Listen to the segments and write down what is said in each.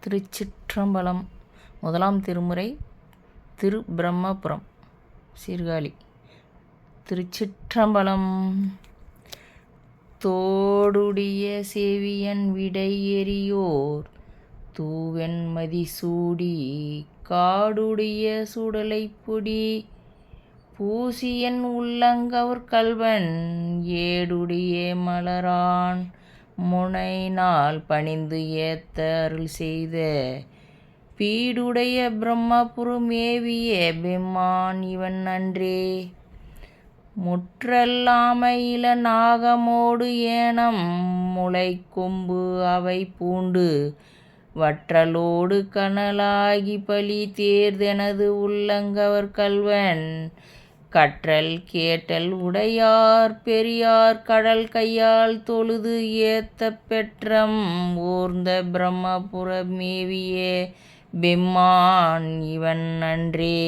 திருச்சிற்றம்பலம். முதலாம் திருமுறை திருப்பிரம்மபுரம் சீர்காழி. திருச்சிற்றம்பலம். தோடுடைய செவியன் விடை எறியோர் தூவெண் மதிசூடி காடுடைய சுடலைப் பொடி பூசியன் உள்ளங்கவர் கள்வன் ஏடுடைய மலரான் முனைநாள் பணிந்து ஏத்த அருள் செய்த பீடுடைய பிரம்மபுரம் மேவிய பெம்மான் இவன் அன்றே. முற்றல்லாமையில நாகமோடு ஏனம் முளை கொம்பு அவை பூண்டு வற்றலோடு கனலாகி பலி தேர்தெனது உள்ளங்கவர் கள்வன் கற்றல் கேட்டல் உடையார் பெரியார் கடல் கையால் தொழுது ஏத்த பெற்றம் ஓர்ந்த பிரம்மபுர மேவிய பெம்மான் இவன் அன்றே.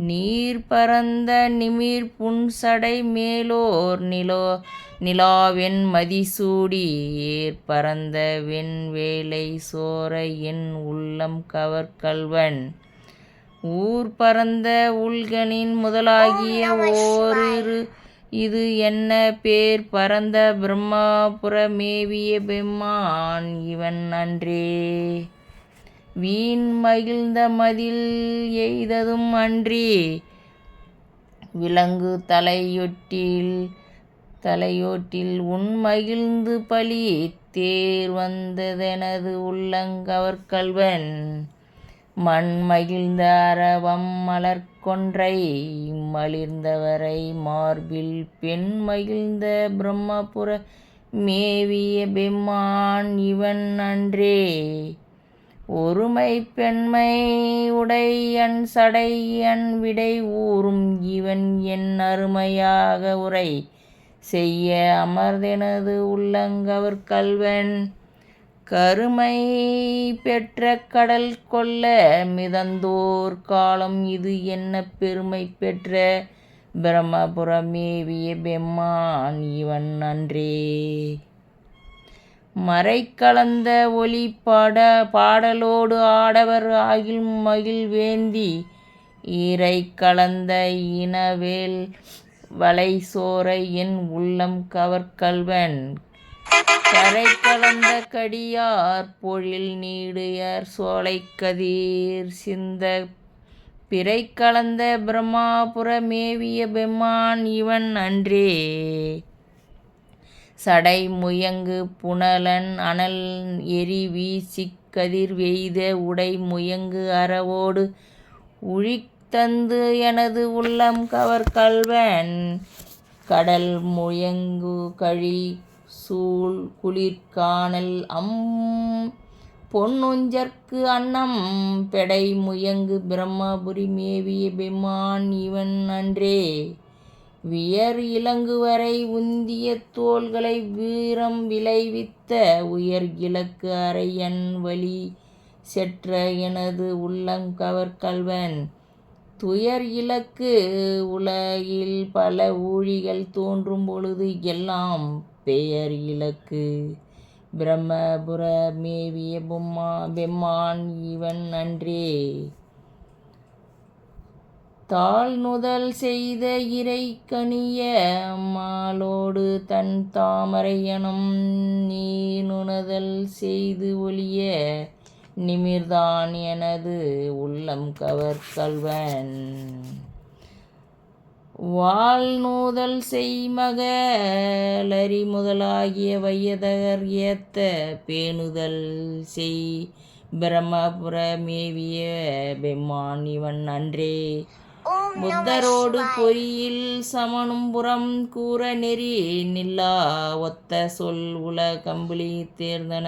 நீர் பரந்த நிமிர் புன்சடை மேலோர் நிலாவெண் மதிசூடி ஏர் பரந்த வெண்வேலை சோர என் உள்ளம் கவர் கள்வன் ஊர் பரந்த உள்கனின் முதலாகிய ஓரிரு இது என்ன பேர் பரந்த பிரம்மபுர மேவிய பெம்மான் இவன் அன்றே. வீண் மகிழ்ந்த மதில் எய்ததும் அன்றி விலங்கு தலையோட்டில் உன் மகிழ்ந்து பலி தேர் வந்ததெனது உள்ளங்கவர் கள்வன் மண் மகிழ்ந்த அரவம் மலர்கொன்றை மலிர்ந்தவரை மார்பில் பெண் மகிழ்ந்த பிரம்மபுர மேவிய பெம்மான் இவன் அன்றே. ஒருமை பெண்மை உடையன் சடையன் விடை ஊறும் இவன் என் அருமையாக உரை செய்ய அமர்ந்தெனது உள்ளங்கவர் கள்வன் கருமை பெற்ற கடல் கொள்ள மிதந்தோர் காலம் இது என்ன பெருமை பெற்ற பிரம்மபுர மேவிய பெம்மான் இவன் அன்றே. மறை கலந்த ஒலி பாடலோடு ஆடவர் ஆகில் மகிழ் வேந்தி ஈரை கலந்த இனவேல் வளை சோர என் உள்ளம் கவர் கள்வன் கரை கலந்த கடியார் பொழில் நீடுயர் சோலை கதிர் சிந்த பிறை கலந்த பிரம்மபுர மேவிய பெம்மான் இவன் அன்றே. சடை முயங்கு புனலன் அனல் எரி வீசிக் கதிர் வெய்த உடை முயங்கு அறவோடு உழித்தந்து எனது உள்ளம் கவர் கள்வன் கடல் முயங்கு கழி சூழ் குளிர்கானல் பொன்னுஞ்சற்கு அன்னம் பெடை முயங்கு பிரம்மபுரி மேவிய பெம்மான் இவன் அன்றே. வியர் இலங்குவரை உந்திய தோள்களை வீரம் விளைவித்த உயர் இலக்கு அறையன் வழி செற்ற எனது உள்ளங்கவர் கள்வன் துயர் இலக்கு உலகில் பல ஊழிகள் தோன்றும் பொழுது எல்லாம் பெயர் இலக்கு பிரம்மபுர மேவிய பெம்மான் இவன் அன்றே. தாழ் நுதல் செய்த இறை கனிய மாலோடு தன் தாமரையனும் நீர் நுணதல் செய்து ஒளிய நிமிர்தான் எனது உள்ளம் கவர் கள்வன் வால் நூதல் செய்மகளரி முதலாகிய வையதகர் ஏத்த பேணுதல் செய் பிரம்மபுர மேவிய பெம்மான் இவன் அன்றே. புத்தரோடு பொறியில் சமனும் புறம் கூற நெறி நில்லா ஒத்த சொல் உல கம்பளி தேர்ந்தன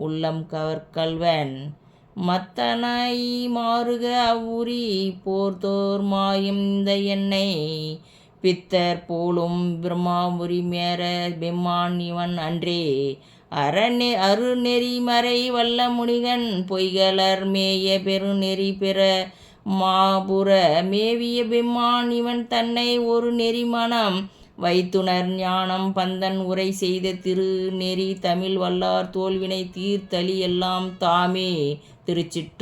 உள்ளம் கவர் கள்வன் மத்தனை மாறுக அவ்வுரி போர்த்தோர் மாயும் இந்த எண்ணெய் பித்தர் போலும் பிரம்மாபுரி மேற பெம்மான் இவன் அன்றே. அருநெறி மறை வல்ல முனிகன் பொய்களர் மேய பெருநெறி பெற மாபுர மேவிய பெம்மான் இவன் தன்னை ஒரு நெறி மனம் வைத்துணர் ஞானம் பந்தன் உரை செய்த திருநெறி தமிழ் வல்லார் தோல்வினை தீர்த்தளி எல்லாம் தாமே. திருச்சிற்றம்பலம்.